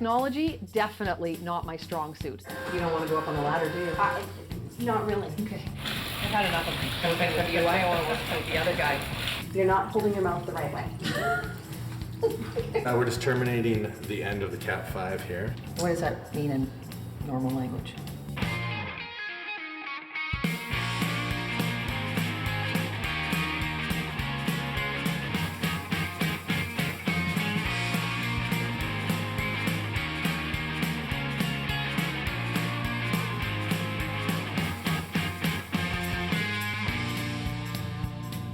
technology, definitely not my strong suit. You don't want to go up on the ladder, do you? Not really. Okay. I've had enough of coping with you. I want to work with the other guy. You're not holding your mouth the right way. We're just terminating the end of the Cat 5 here. What does that mean in normal language?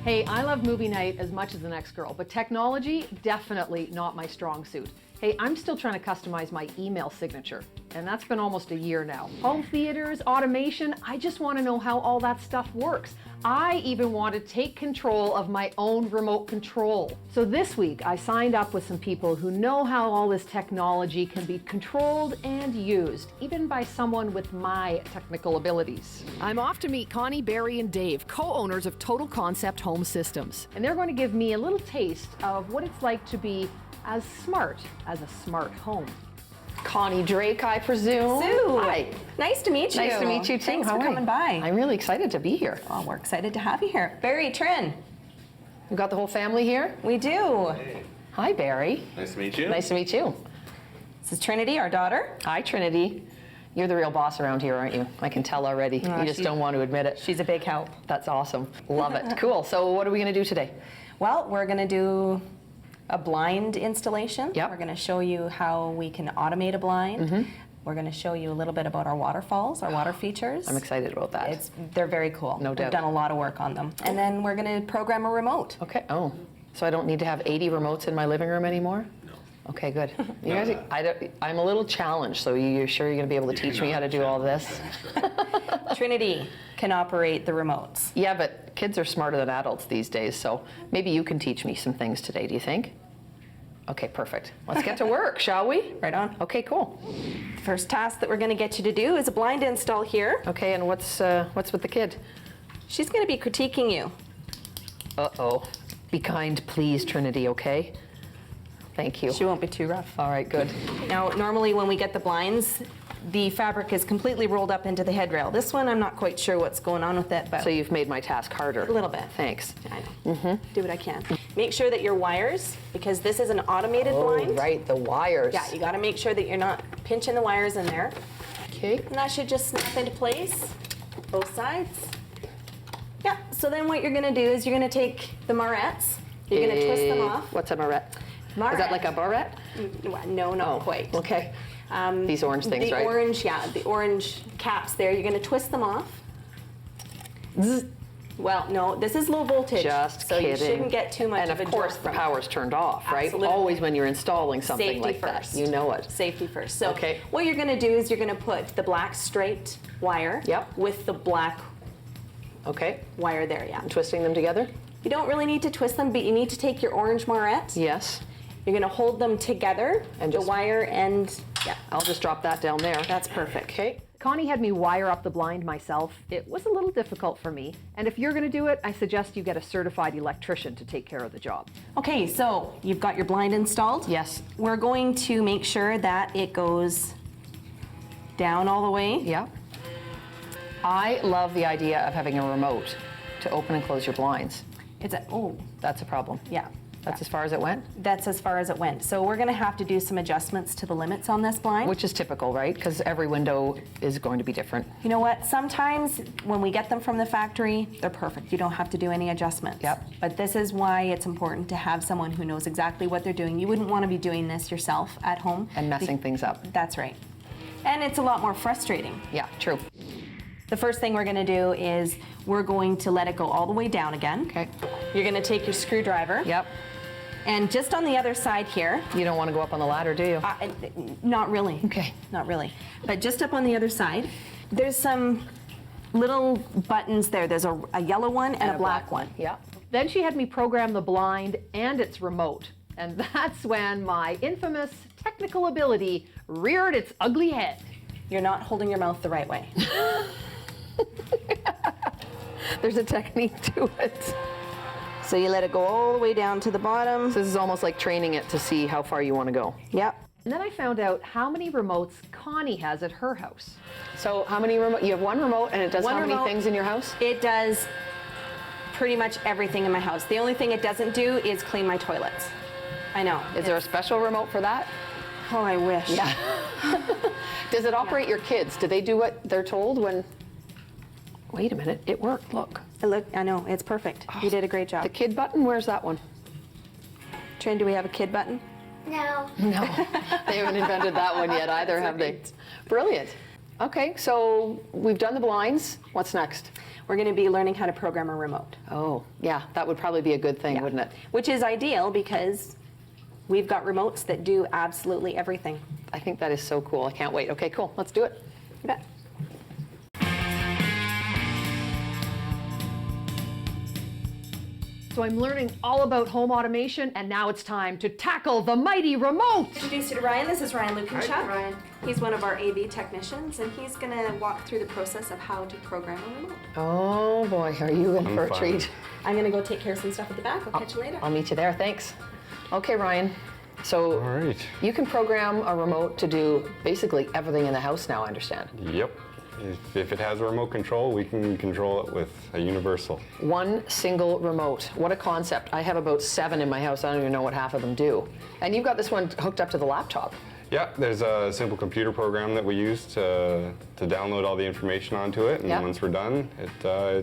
Hey, I love movie night as much as the next girl, but technology, definitely not my strong suit. Hey, I'm still trying to customize my email signature, and that's been almost a year now. Home theaters, automation, I just want to know how all that stuff works. I even want to take control of my own remote control. So this week, I signed up with some people who know how all this technology can be controlled and used, even by someone with my technical abilities. I'm off to meet Connie, Barry, and Dave, co-owners of Total Concept Home Systems. And they're going to give me a little taste of what it's like to be as smart as a smart home. Connie Drake, I presume. Sue. Hi. Nice to meet you. Nice to meet you too. Thanks How for are you? coming by. I'm really excited to be here. Oh, we're excited to have you here. Barry, Trin. You got the whole family here? We do. Hi, Barry. Nice to meet you. Nice to meet you. This is Trinity, our daughter. Hi, Trinity. You're the real boss around here, aren't you? I can tell already. You just don't want to admit it. She's a big help. That's awesome. Love it. Cool. So what are we going to do today? Well, we're going to do a blind installation. Yep. We're going to show you how we can automate a blind. We're going to show you a little bit about our waterfalls, our water features. I'm excited about that. They're very cool. No doubt. We've done a lot of work on them. And then we're going to program a remote. Okay. Oh, so I don't need to have 80 remotes in my living room anymore? No. Okay, good. You guys, I'm a little challenged, so you're sure you're going to be able to teach me how to do all this? Trinity can operate the remotes. Yeah, but kids are smarter than adults these days, so maybe you can teach me some things today, do you think? Okay, perfect. Let's get to work, shall we? Right on. Okay, cool. First task that we're going to get you to do is a blind install here. Okay, and what's with the kid? She's going to be critiquing you. Uh-oh. Be kind, please, Trinity, okay? Thank you. She won't be too rough. All right, good. Now, normally when we get the blinds, the fabric is completely rolled up into the headrail. This one, I'm not quite sure what's going on with it, but So you've made my task harder. a little bit. Thanks. I know. Do what I can. Make sure that your wires, because this is an automated blind. Oh, right, the wires. Yeah, you got to make sure that you're not pinching the wires in there. Okay. And that should just snap into place, both sides. Yeah, so then what you're going to do is you're going to take the marettes, you're going to twist them off. What's a marette? Is that like a barrette? No, not quite. Okay. These orange things, right? The orange caps there, you're going to twist them off. Zzz. Well, no, this is low voltage. Just so kidding. you shouldn't get too much and of a of course, jolt the from it. power's turned off, right? Absolutely. Always when you're installing something Safety like first. that. You know it. Safety first. So Okay. what you're going to do is you're going to put the black straight wire Yep. with the black Okay. wire there, yeah. I'm twisting them together? You don't really need to twist them, but you need to take your orange marette. Yes. You're going to hold them together, And the just- wire and, yeah, I'll just drop that down there. that's perfect. Okay. Connie had me wire up the blind myself. It was a little difficult for me. And if you're going to do it, I suggest you get a certified electrician to take care of the job. Okay, so you've got your blind installed. Yes. We're going to make sure that it goes down all the way. Yeah. I love the idea of having a remote to open and close your blinds. That's a problem. Yeah. That's as far as it went? That's as far as it went. So we're going to have to do some adjustments to the limits on this blind. Which is typical, right? Because every window is going to be different. You know what? Sometimes when we get them from the factory, they're perfect. You don't have to do any adjustments. Yep. But this is why it's important to have someone who knows exactly what they're doing. You wouldn't want to be doing this yourself at home. And messing things up. That's right. And it's a lot more frustrating. Yeah, true. The first thing we're going to do is we're going to let it go all the way down again. Okay. You're going to take your screwdriver. Yep. And just on the other side here, You don't want to go up on the ladder, do you? not really. Okay. Not really. But just up on the other side, there's some little buttons there. There's a yellow one and a black one. Yeah. Then she had me program the blind and its remote. And that's when my infamous technical ability reared its ugly head. You're not holding your mouth the right way. There's a technique to it. So you let it go all the way down to the bottom. This is almost like training it to see how far you want to go. Yep. And then I found out how many remotes Connie has at her house. So how many remote? You have one remote and it does how many things in your house? It does pretty much everything in my house. The only thing it doesn't do is clean my toilets. I know. Is there a special remote for that? Oh, I wish. Yeah. Does it operate your kids? Do they do what they're told when? Wait a minute, it worked, look. I know, it's perfect. You did a great job. The kid button, where's that one? Trin, do we have a kid button? No. No, they haven't invented that one yet either, have they? Brilliant. Okay, so we've done the blinds. What's next? We're going to be learning how to program a remote. Oh, yeah, that would probably be a good thing, Yeah. wouldn't it? Which is ideal because we've got remotes that do absolutely everything. I think that is so cool. I can't wait. Okay, cool. Let's do it. You bet. So I'm learning all about home automation, and now it's time to tackle the mighty remote. Introduce you to Ryan. This is Ryan Lukinchuk. Ryan. He's one of our AV technicians, and he's going to walk through the process of how to program a remote. Oh boy, are you in for a fine. treat. I'm going to go take care of some stuff at the back. I'll catch you later. I'll meet you there, thanks. Okay, Ryan. So All right. you can program a remote to do basically everything in the house now, I understand. Yep. If it has a remote control, we can control it with a universal. One single remote. What a concept. I have about 7 in my house. I don't even know what half of them do. And you've got this one hooked up to the laptop. Yeah, there's a simple computer program that we use to download all the information onto it, and Yeah. once we're done, it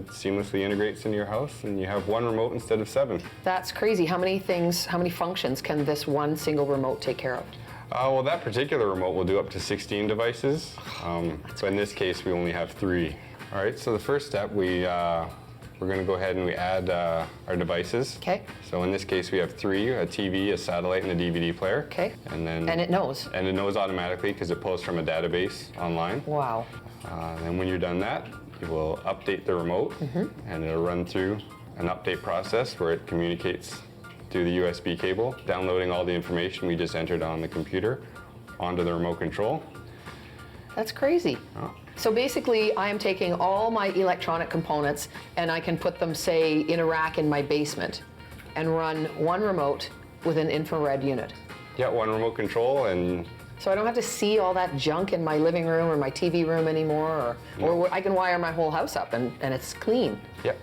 seamlessly integrates into your house, and you have one remote instead of 7. That's crazy. How many functions can this one single remote take care of? Well, that particular remote will do up to 16 devices, but in this case, we only have 3. All right, so the first step, we're going to go ahead and we add our devices. Okay. So in this case, we have 3, a TV, a satellite, and a DVD player. Okay. And then And it knows. And it knows automatically because it pulls from a database online. Wow. Then when you're done that, you will update the remote, and it'll run through an update process where it communicates through the USB cable, downloading all the information we just entered on the computer onto the remote control. That's crazy. Oh. So basically, I am taking all my electronic components and I can put them, say, in a rack in my basement and run one remote with an infrared unit. Yeah, one remote control, and So I don't have to see all that junk in my living room or my TV room anymore, or I can wire my whole house up and it's clean. yep,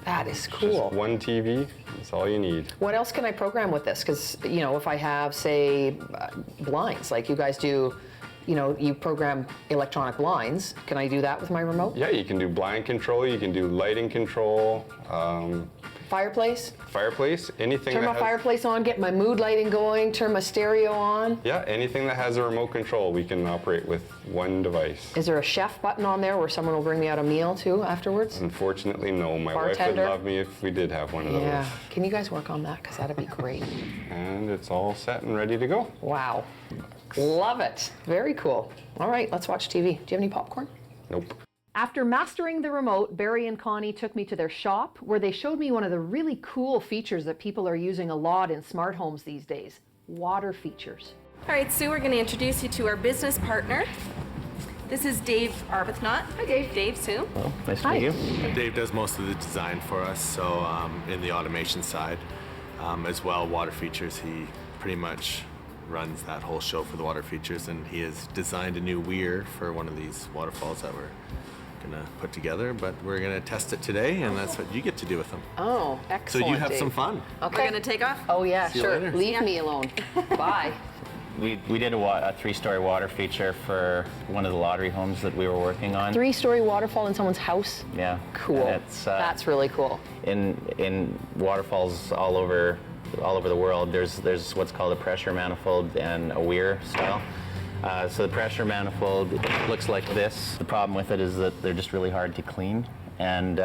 That is just cool. one TV, that's all you need. What else can I program with this? Because, you know, if I have, say, blinds, like you guys do, you know, you program electronic blinds, can I do that with my remote? Yeah, you can do blind control, you can do lighting control, Fireplace? fireplace, anything Turn that my has, fireplace on, get my mood lighting going, turn my stereo on. yeah, anything that has a remote control, we can operate with one device. Is there a chef button on there where someone will bring me out a meal too afterwards? Unfortunately, no. My Bartender? wife would love me if we did have one of those. Yeah. Can you guys work on that? Because that'd be great. And it's all set and ready to go. Wow. Love it. Very cool. All right, let's watch TV. Do you have any popcorn? Nope. After mastering the remote, Barry and Connie took me to their shop where they showed me one of the really cool features that people are using a lot in smart homes these days, water features. All right, Sue, we're going to introduce you to our business partner. This is Dave Arbuthnot. Hi, Dave. Dave, Sue. Well, nice to Hi. meet you. Dave does most of the design for us, so in the automation side, as well, water features, he pretty much runs that whole show for the water features, and he has designed a new weir for one of these waterfalls that we're gonna put together, but we're gonna test it today, and that's what you get to do with them. Oh, So excellent. you have Dave. some fun. Okay. We're going to take off. Oh yeah, See you sure. later. Leave Yeah. me alone. Bye. We did a 3-story water feature for one of the lottery homes that we were working on. 3-story waterfall in someone's house? Yeah. Cool. And it's, That's really cool. in waterfalls all over the world. There's what's called a pressure manifold and a weir style. So the pressure manifold looks like this. The problem with it is that they're just really hard to clean, and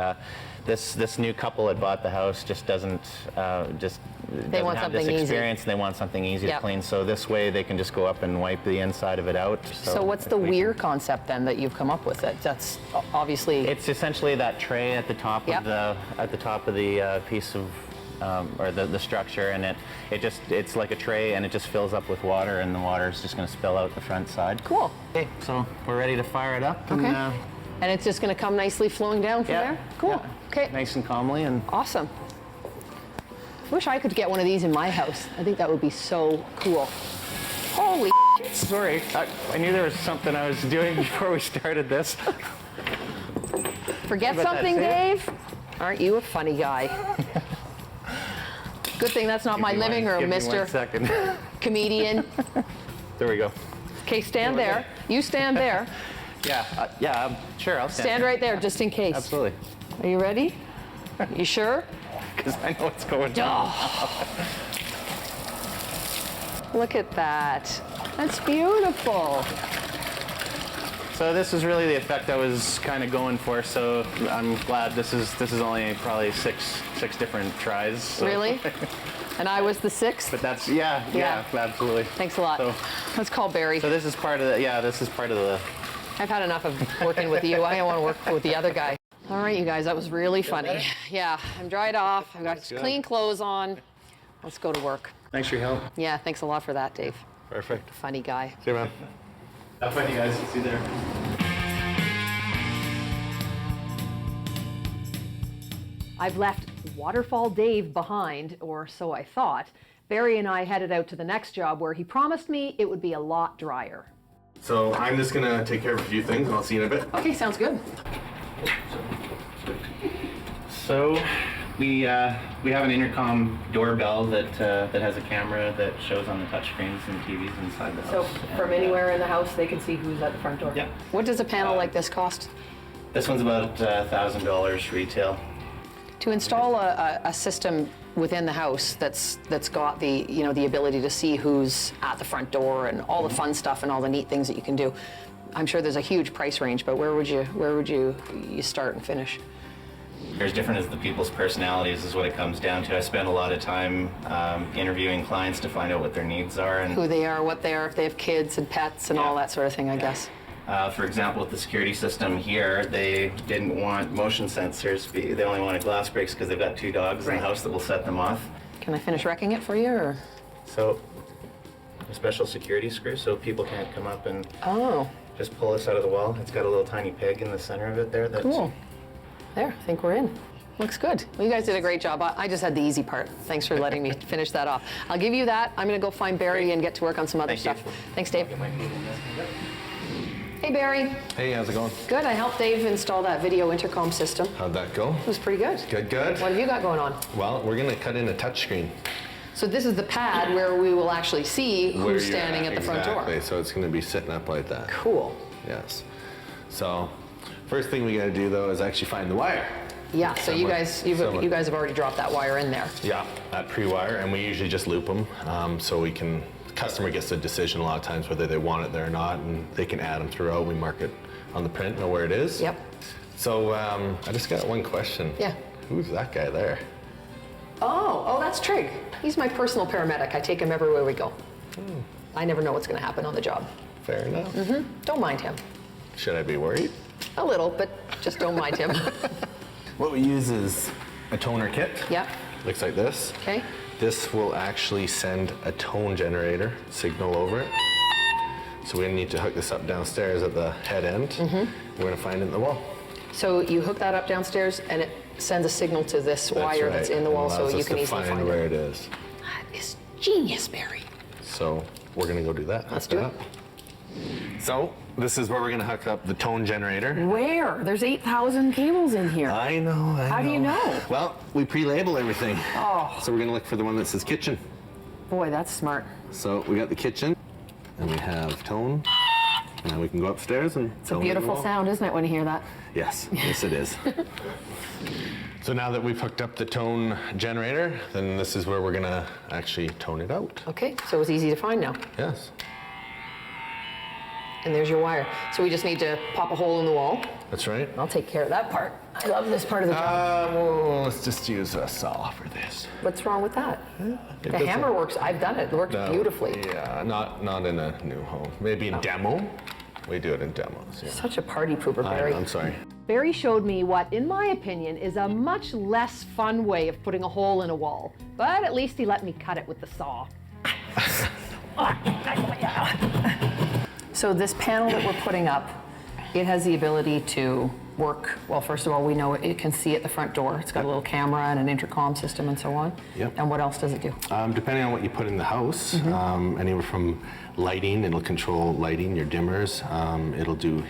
this new couple that bought the house just doesn't want have something this easy. experience. And they want something easy Yep. to clean. So this way they can just go up and wipe the inside of it out. So what's if the we weir can- concept then that you've come up with? That's obviously. It's essentially that tray at the top Yep. of the piece of or the structure, and it's like a tray, and it just fills up with water, and the water is just going to spill out the front side. Cool. Okay, so we're ready to fire it up. Okay. And, And it's just going to come nicely flowing down from yeah, there? Cool. yeah. Okay. Nice and calmly, and Awesome. Wish I could get one of these in my house. I think that would be so cool. Holy sorry. I knew there was something I was doing before we started this. Forget How about something, that, Dave? Aren't you a funny guy? Good thing that's not my living room, Give me Mr. 1 second. Comedian. There we go. Okay, stand there. You stand there. Yeah, sure, I'll Stand right there, just in case. Absolutely. Are you ready? You sure? Because I know what's going on. Oh. Look at that. That's beautiful. So this is really the effect I was kind of going for. So I'm glad this is only probably six different tries. So. Really? And I was the sixth? But that's yeah, absolutely. Thanks a lot. So, Let's call Barry. so this is part of the I've had enough of working with you. I don't want to work with the other guy. All right, you guys, that was really funny. Yeah, I'm dried off. I've got clean clothes on. Let's go to work. Thanks for your help. Yeah, thanks a lot for that, Dave. Perfect. Funny guy. See you, man. Have fun, you guys. See you there. I've left Waterfall Dave behind, or so I thought. Barry and I headed out to the next job where he promised me it would be a lot drier. So I'm just gonna take care of a few things and I'll see you in a bit. Okay, sounds good. So we have an intercom doorbell that has a camera that shows on the touchscreens and TVs inside the So house. from anywhere in the house, they can see who's at the front door? Yeah. What does a panel like this cost? This one's about $1,000 retail. To install a system within the house that's got the the ability to see who's at the front door and all the fun stuff and all the neat things that you can do, I'm sure there's a huge price range. But where would you start and finish? As different as the people's personalities is what it comes down to. I spend a lot of time interviewing clients to find out what their needs are. And Who they are, what they are, if they have kids and pets and all that sort of thing, I guess. for example, with the security system here, they didn't want motion sensors. They only wanted glass breaks because they've got 2 dogs in the house that will set them off. Can I finish wrecking it for you, or? So, a special security screw so people can't come up and Oh, just pull this out of the wall. It's got a little tiny peg in the center of it there. That's, cool. There, I think we're in. Looks good. Well, you guys did a great job. I just had the easy part. Thanks for letting me finish that off. I'll give you that. I'm going to go find Barry and get to work on some other Thank stuff. you. Thanks, Dave. Hey, Barry. Hey, how's it going? Good. I helped Dave install that video intercom system. How'd that go? It was pretty good. Good, good. What have you got going on? Well, we're gonna cut in a touchscreen. So this is the pad where we will actually see Where who's you're standing at the front exactly. door. So it's gonna be sitting up like that. Cool. Yes. So, first thing we gotta do though is actually find the wire. Yeah. So you guys, you guys have already dropped that wire in there. Yeah, that pre-wire, and we usually just loop them so we can. Customer gets a decision a lot of times whether they want it there or not, and they can add them throughout. We mark it on the print, know where it is. Yep. So I just got one question. Yeah. Who's that guy there? Oh, that's Trig. He's my personal paramedic. I take him everywhere we go. I never know what's going to happen on the job. Fair enough. Don't mind him. Should I be worried? A little, but just don't mind him. What we use is a toner kit. Yep. Looks like this. Okay. This will actually send a tone generator signal over it. So we need to hook this up downstairs at the head end. We're gonna find it in the wall. So you hook that up downstairs, and it sends a signal to this wire that's in the wall, so you can easily find where it. it is. That is genius, Barry. So we're gonna go do that. Let's Hook do that it. up. So this is where we're gonna hook up the tone generator. Where? There's 8,000 cables in here. I know. How do you know? Well, we pre-label everything. Oh. So we're gonna look for the one that says kitchen. Boy, that's smart. So we got the kitchen, and we have tone. Now we can go upstairs and. It's a beautiful sound, isn't it, when you hear that? Yes, yes it is. So now that we've hooked up the tone generator, then this is where we're gonna actually tone it out. Okay, so it's easy to find now. Yes. And there's your wire. So we just need to pop a hole in the wall. That's right. I'll take care of that part. I love this part of the job. Well, let's just use a saw for this. What's wrong with that? The doesn't- hammer works. I've done it. It works No, beautifully. Yeah, not in a new home. Maybe in demo. We do it in demos. Yeah. Such a party pooper, Barry. I'm sorry. Barry showed me what, in my opinion, is a much less fun way of putting a hole in a wall. But at least he let me cut it with the saw. So this panel that we're putting up It has the ability to work, well, first of all, we know it can see at the front door. It's got a little camera and an intercom system and so on. Yep. And what else does it do? Depending on what you put in the house, anywhere from lighting, it'll control lighting, your dimmers. It'll do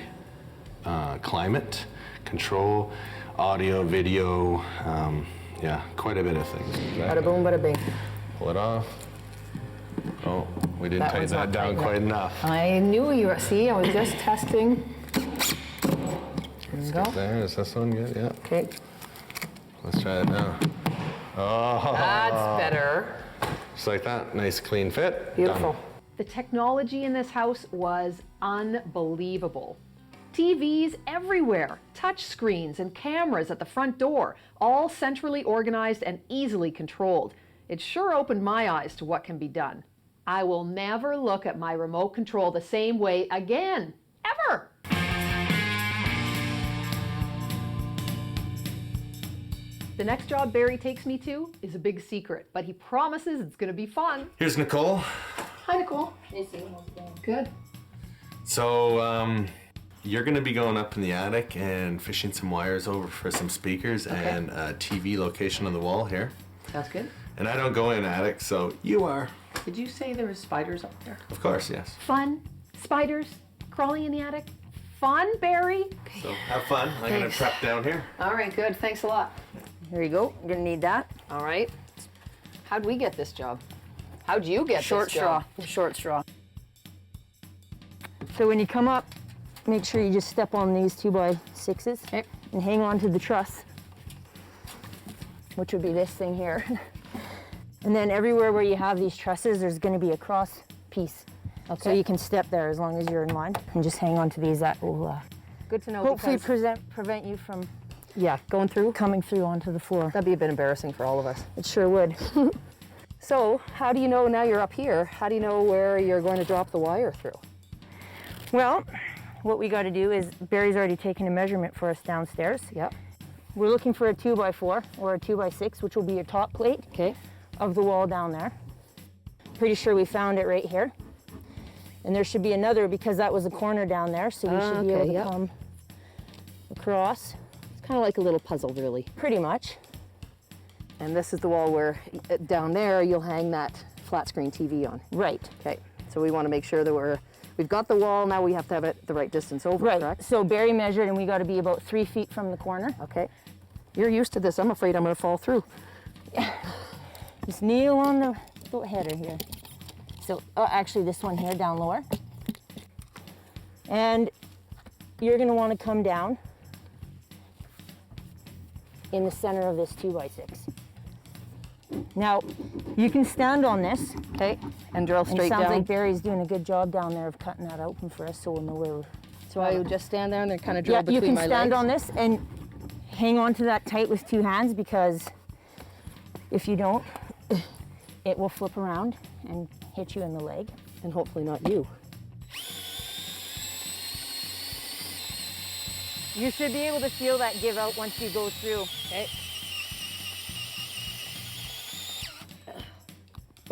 climate control, audio, video, yeah, quite a bit of things. Bada boom, bada bing. Pull it off. Oh, we didn't That tighten one's that not down tightened quite up. enough. I knew you were, see, I was just testing. There you go. There, is this one good? Yeah. Okay, Let's try it now. Oh, that's better. just like that. Nice clean fit. Beautiful. Done. The technology in this house was unbelievable. TVs everywhere, touch screens and cameras at the front door, all centrally organized and easily controlled. It sure opened my eyes to what can be done. I will never look at my remote control the same way again, ever. The next job Barry takes me to is a big secret, but he promises it's going to be fun. Here's Nicole. Hi, Nicole. Good. So, you're going to be going up in the attic and fishing some wires over for some speakers and a TV location on the wall here. That's good. And I don't go in attics, so you are. Did you say there were spiders up there? Of course, yes. Fun? Spiders? Crawling in the attic? Fun, Barry? So have fun. I'm going to prep down here. All right, good. Thanks a lot. Here you go. You're gonna need that. All right. How'd we get this job? How'd you get Short this job? straw. Short straw. So when you come up, make sure you just step on these 2x6s Okay. and hang on to the truss, which would be this thing here. And then everywhere where you have these trusses, there's going to be a cross piece. Okay. So you can step there as long as you're in line and just hang on to these. That will Good to know. hopefully because- prevent you from going through. coming through onto the floor. That'd be a bit embarrassing for all of us. It sure would. So, how do you know now you're up here? How do you know where you're going to drop the wire through? Well, what we got to do is Barry's already taken a measurement for us downstairs. Yep. We're looking for a 2x4 or a 2x6, which will be your top plate Okay. of the wall down there. Pretty sure we found it right here. And there should be another because that was a corner down there, so we should be able to come across. It's kind of like a little puzzle, really. Pretty much. And this is the wall where down there you'll hang that flat screen TV on. Right. Okay. So we want to make sure that we've got the wall. Now we have to have it the right distance over. Right. Correct? So Barry measured, and we got to be about 3 feet from the corner. Okay. You're used to this. I'm afraid I'm going to fall through. Just kneel on the little header here. So, actually, this one here down lower. And you're going to want to come down in the center of this 2x6. Now, you can stand on this. Okay. And drill And it straight sounds down. like Barry's doing a good job down there of cutting that open for us, so we'll know where. So I would just stand down there and kind of drill Yeah, between you can my stand legs. on this and hang on to that tight with 2 hands, because if you don't, it will flip around and hit you in the leg. And hopefully not you. You should be able to feel that give out once you go through. Okay.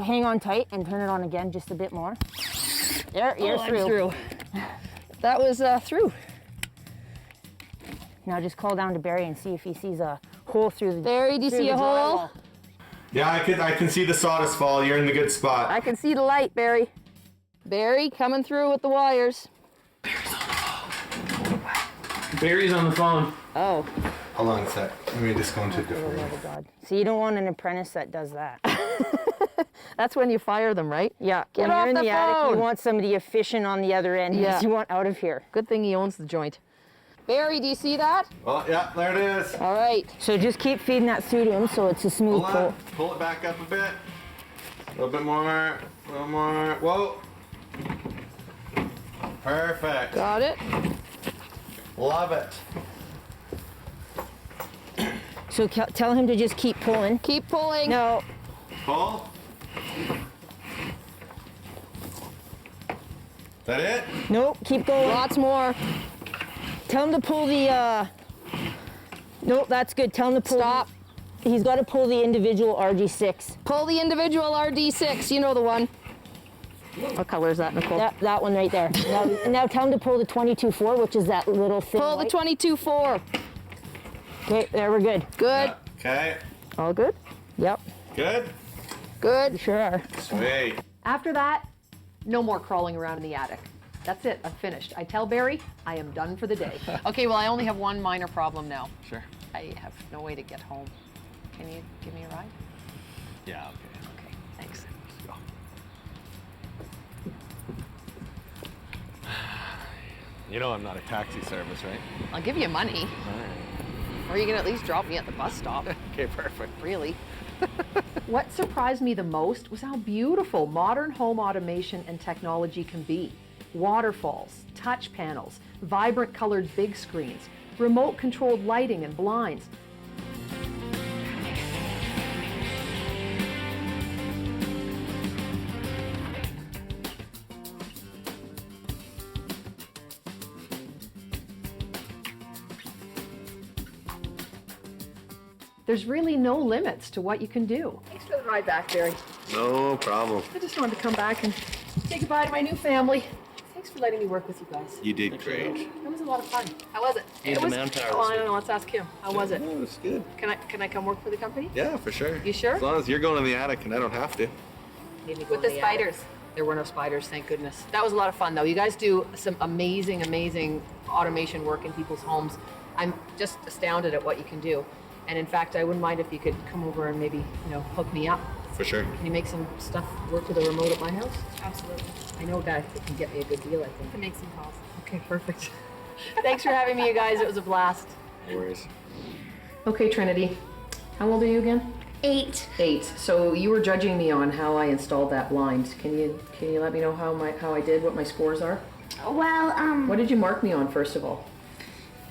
Hang on tight and turn it on again just a bit more. There, you're I'm through. That was through. Now just call down to Barry and see if he sees a hole through the. Barry, do you through see the a hole? drywall. Yeah, I can see the sawdust fall. You're in the good spot. I can see the light, Barry. Barry, coming through with the wires. Barry's on the phone. Oh. Hold on a sec. Let me just go into a different room. Oh God. So you don't want an apprentice that does that. That's when you fire them, right? Yeah. Get when off you're in the the attic, phone. you want somebody efficient on the other end. Yeah. You want out of here. Good thing he owns the joint. Barry, do you see that? Oh, yeah, there it is. All right. So just keep feeding that through to him so it's a smooth Hold pull. on. Pull it back up a bit. A little bit more. A little more. Whoa. Perfect. Got it. Love it. So tell him to just keep pulling. Keep pulling. No, Pull. That it? nope, keep going. Lots more. Tell him to pull the, nope, that's good. Tell him to pull. Stop. He's got to pull the individual RG6. Pull the individual RD6. You know the one. What color is that, Nicole? That one right there. Now tell him to pull the 22-4, which is that little thin Pull the white. 22-4. Okay, there we're good. Good. Okay. All good? Yep, Good. Good. we sure are. Sweet. After that, no more crawling around in the attic. That's it, I'm finished. I tell Barry, I am done for the day. Okay, well, I only have one minor problem now. Sure. I have no way to get home. Can you give me a ride? Yeah, okay. Okay, thanks. Let's go. You know I'm not a taxi service, right? I'll give you money. All right. Or you can at least drop me at the bus stop. Okay, perfect. Really. What surprised me the most was how beautiful modern home automation and technology can be. Waterfalls, touch panels, vibrant colored big screens, remote controlled lighting and blinds. There's really no limits to what you can do. Thanks for the ride back, Barry. No problem. I just wanted to come back and say goodbye to my new family. Thanks for letting me work with you guys. You did great. It was a lot of fun. How was it? Need It the was, manpower. Oh, I don't know. Let's ask him. How was it? Oh, it was good. Can I come work for the company? Yeah, for sure. You sure? As long as you're going in the attic and I don't have to. With the spiders. There were no spiders, thank goodness. That was a lot of fun, though. You guys do some amazing, amazing automation work in people's homes. I'm just astounded at what you can do. And in fact, I wouldn't mind if you could come over and maybe, hook me up. For sure. Can you make some stuff work with a remote at my house? Absolutely. I know a guy that can get me a good deal, I think. Can make some calls. Okay, perfect. Thanks for having me, you guys. It was a blast. No worries. Okay, Trinity. How old are you again? 8. 8. So you were judging me on how I installed that blind. Can you let me know how I did, what my scores are? Well, What did you mark me on, first of all?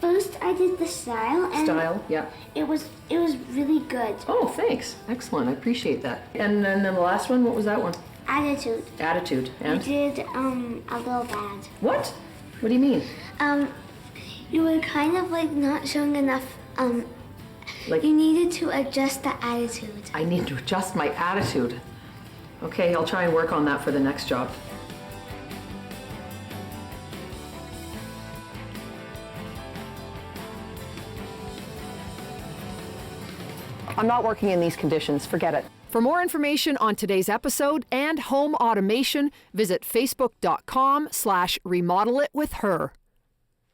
first I did the style and Style, yeah. it was really good. Oh, thanks. Excellent. I appreciate that. And then the last one, what was that one? Attitude. Attitude. I And did a little bad. what? What do you mean? You were kind of like not showing enough Like you needed to adjust the attitude. I need to adjust my attitude. Okay, I'll try and work on that for the next job. I'm not working in these conditions, forget it. For more information on today's episode and home automation, visit facebook.com/remodelitwithher.